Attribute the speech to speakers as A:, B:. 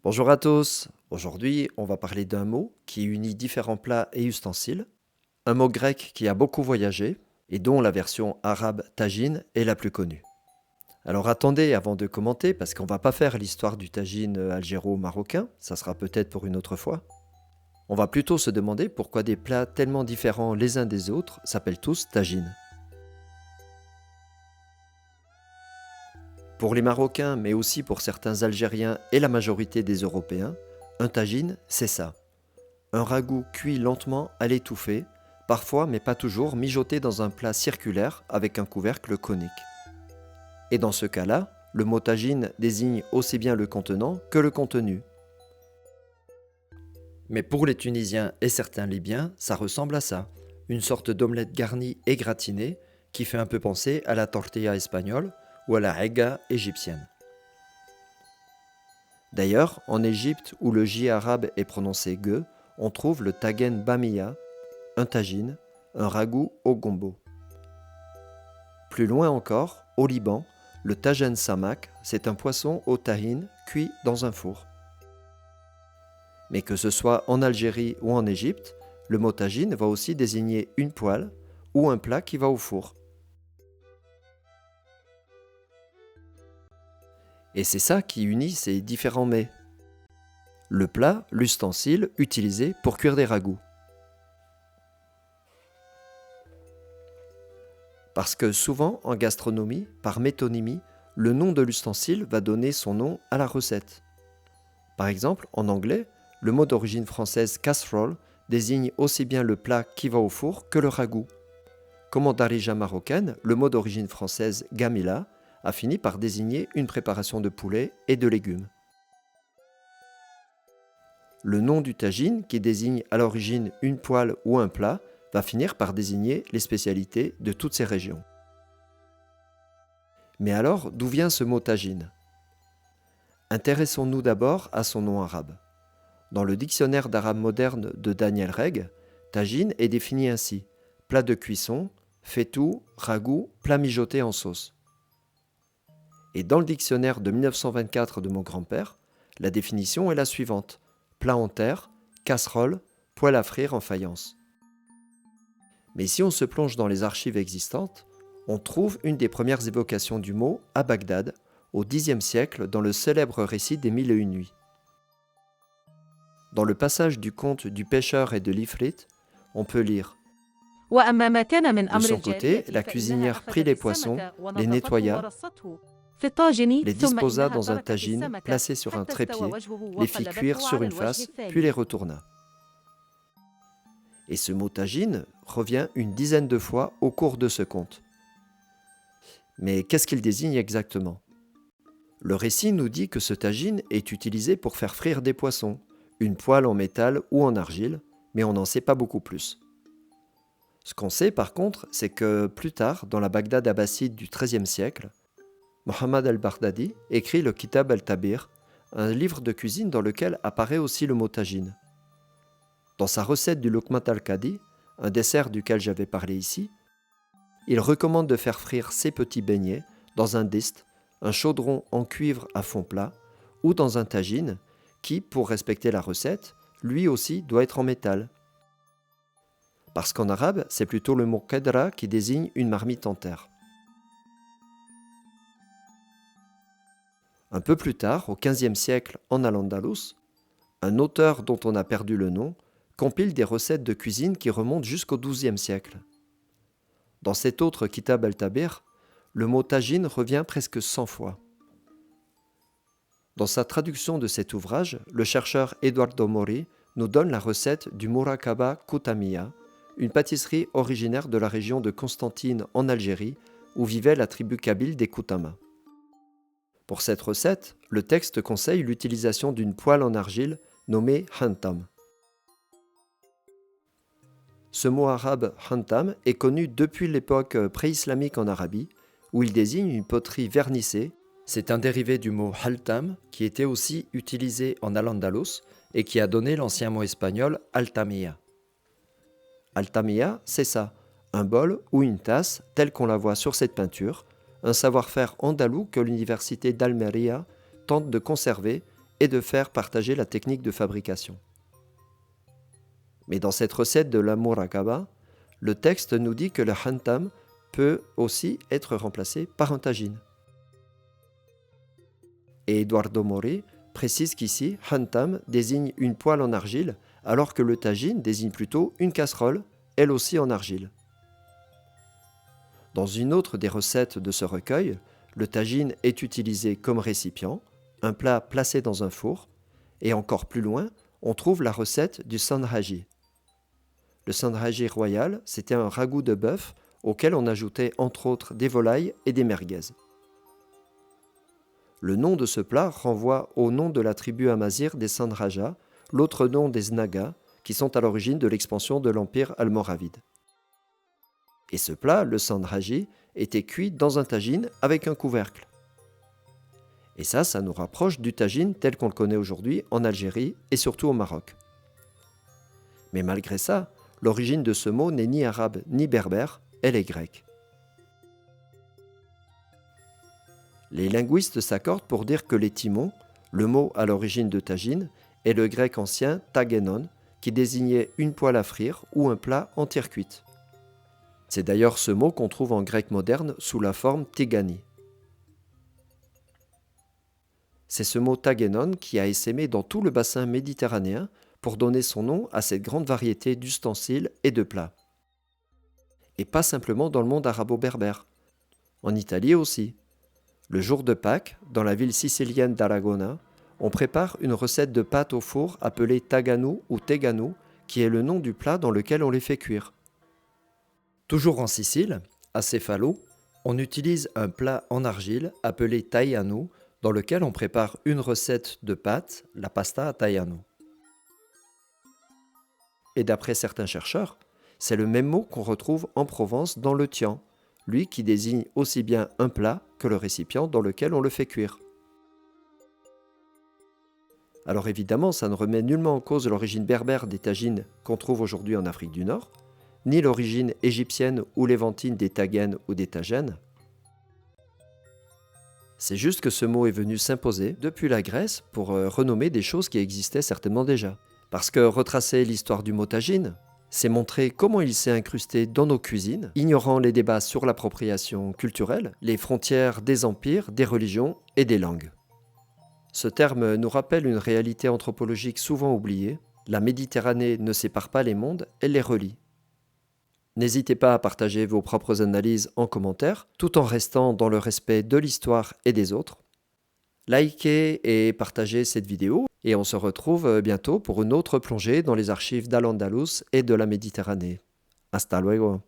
A: Bonjour à tous. Aujourd'hui, on va parler d'un mot qui unit différents plats et ustensiles, un mot grec qui a beaucoup voyagé et dont la version arabe tagine est la plus connue. Alors attendez avant de commenter parce qu'on va pas faire l'histoire du tagine algéro-marocain, ça sera peut-être pour une autre fois. On va plutôt se demander pourquoi des plats tellement différents les uns des autres s'appellent tous tagines. Pour les Marocains, mais aussi pour certains Algériens et la majorité des Européens, un tagine, c'est ça. Un ragoût cuit lentement à l'étouffée, parfois mais pas toujours mijoté dans un plat circulaire avec un couvercle conique. Et dans ce cas-là, le mot tagine désigne aussi bien le contenant que le contenu. Mais pour les Tunisiens et certains Libyens, ça ressemble à ça. Une sorte d'omelette garnie et gratinée qui fait un peu penser à la tortilla espagnole ou à la hega égyptienne. D'ailleurs, en Égypte où le J arabe est prononcé ge, on trouve le tagen bamiya, un tagine, un ragoût au gombo. Plus loin encore, au Liban, le tajen samak, c'est un poisson au tahine cuit dans un four. Mais que ce soit en Algérie ou en Égypte, le mot tagine va aussi désigner une poêle ou un plat qui va au four. Et c'est ça qui unit ces différents mets. Le plat, l'ustensile utilisé pour cuire des ragoûts. Parce que souvent, en gastronomie, par métonymie, le nom de l'ustensile va donner son nom à la recette. Par exemple, en anglais, le mot d'origine française casserole désigne aussi bien le plat qui va au four que le ragoût. Comme en darija marocaine, le mot d'origine française gamila a fini par désigner une préparation de poulet et de légumes. Le nom du tagine, qui désigne à l'origine une poêle ou un plat, va finir par désigner les spécialités de toutes ces régions. Mais alors, d'où vient ce mot tagine ? Intéressons-nous d'abord à son nom arabe. Dans le dictionnaire d'arabe moderne de Daniel Reg, tagine est défini ainsi: plat de cuisson, faitout, ragoût, plat mijoté en sauce. Et dans le dictionnaire de 1924 de mon grand-père, la définition est la suivante: plat en terre, casserole, poêle à frire en faïence. Mais si on se plonge dans les archives existantes, on trouve une des premières évocations du mot à Bagdad, au Xe siècle, dans le célèbre récit des Mille et une nuits. Dans le passage du conte du pêcheur et de l'Ifrit, on peut lire: de son côté, la cuisinière prit les poissons, les nettoya, les disposa dans un tagine placé sur un trépied, les fit cuire sur une face, puis les retourna. Et ce mot tagine revient une dizaine de fois au cours de ce conte. Mais qu'est-ce qu'il désigne exactement ? Le récit nous dit que ce tagine est utilisé pour faire frire des poissons, une poêle en métal ou en argile, mais on n'en sait pas beaucoup plus. Ce qu'on sait par contre, c'est que plus tard, dans la Bagdad abbasside du XIIIe siècle, Mohammed al-Baghdadi écrit le Kitab al-Tabir, un livre de cuisine dans lequel apparaît aussi le mot tagine. Dans sa recette du Luqmat al-Qadi, un dessert duquel j'avais parlé ici, il recommande de faire frire ces petits beignets dans un dist, un chaudron en cuivre à fond plat, ou dans un tagine qui, pour respecter la recette, lui aussi doit être en métal. Parce qu'en arabe, c'est plutôt le mot qadra qui désigne une marmite en terre. Un peu plus tard, au XVe siècle, en Al-Andalus, un auteur dont on a perdu le nom compile des recettes de cuisine qui remontent jusqu'au XIIe siècle. Dans cet autre Kitab al-Tabir, le mot tagine revient presque 100 fois. Dans sa traduction de cet ouvrage, le chercheur Eduardo Mori nous donne la recette du Murakaba Koutamiya, une pâtisserie originaire de la région de Constantine en Algérie, où vivait la tribu kabyle des Koutama. Pour cette recette, le texte conseille l'utilisation d'une poêle en argile nommée hantam. Ce mot arabe hantam est connu depuis l'époque pré-islamique en Arabie, où il désigne une poterie vernissée. C'est un dérivé du mot haltam, qui était aussi utilisé en Al-Andalus et qui a donné l'ancien mot espagnol altamia. Altamia, c'est ça, un bol ou une tasse telle qu'on la voit sur cette peinture, un savoir-faire andalou que l'université d'Almeria tente de conserver et de faire partager la technique de fabrication. Mais dans cette recette de la muraqaba, le texte nous dit que le hantam peut aussi être remplacé par un tagine. Et Eduardo Mori précise qu'ici, hantam désigne une poêle en argile, alors que le tagine désigne plutôt une casserole, elle aussi en argile. Dans une autre des recettes de ce recueil, le tagine est utilisé comme récipient, un plat placé dans un four, et encore plus loin, on trouve la recette du sanhaji. Le sanhaji royal, c'était un ragoût de bœuf auquel on ajoutait entre autres des volailles et des merguez. Le nom de ce plat renvoie au nom de la tribu amazigh des Sanraja, l'autre nom des Znaga, qui sont à l'origine de l'expansion de l'empire almoravide. Et ce plat, le sanhaji, était cuit dans un tagine avec un couvercle. Et ça nous rapproche du tagine tel qu'on le connaît aujourd'hui en Algérie et surtout au Maroc. Mais malgré ça, l'origine de ce mot n'est ni arabe ni berbère, elle est grecque. Les linguistes s'accordent pour dire que les timons, le mot à l'origine de tagine, est le grec ancien tagenon, qui désignait une poêle à frire ou un plat entière cuite. C'est d'ailleurs ce mot qu'on trouve en grec moderne sous la forme tegani. C'est ce mot tagenon qui a essaimé dans tout le bassin méditerranéen pour donner son nom à cette grande variété d'ustensiles et de plats. Et pas simplement dans le monde arabo-berbère. En Italie aussi. Le jour de Pâques, dans la ville sicilienne d'Aragona, on prépare une recette de pâtes au four appelée taganou ou teganou, qui est le nom du plat dans lequel on les fait cuire. Toujours en Sicile, à Cefalo, on utilise un plat en argile appelé taianou, dans lequel on prépare une recette de pâtes, la pasta a taianou. Et d'après certains chercheurs, c'est le même mot qu'on retrouve en Provence dans le tian, lui qui désigne aussi bien un plat que le récipient dans lequel on le fait cuire. Alors évidemment, ça ne remet nullement en cause l'origine berbère des tagines qu'on trouve aujourd'hui en Afrique du Nord, ni l'origine égyptienne ou lévantine des tagènes ou des tagènes. C'est juste que ce mot est venu s'imposer depuis la Grèce pour renommer des choses qui existaient certainement déjà. Parce que retracer l'histoire du mot tagine, c'est montrer comment il s'est incrusté dans nos cuisines, ignorant les débats sur l'appropriation culturelle, les frontières des empires, des religions et des langues. Ce terme nous rappelle une réalité anthropologique souvent oubliée. La Méditerranée ne sépare pas les mondes, elle les relie. N'hésitez pas à partager vos propres analyses en commentaire, tout en restant dans le respect de l'histoire et des autres. Likez et partagez cette vidéo, et on se retrouve bientôt pour une autre plongée dans les archives d'Al-Andalus et de la Méditerranée. Hasta luego!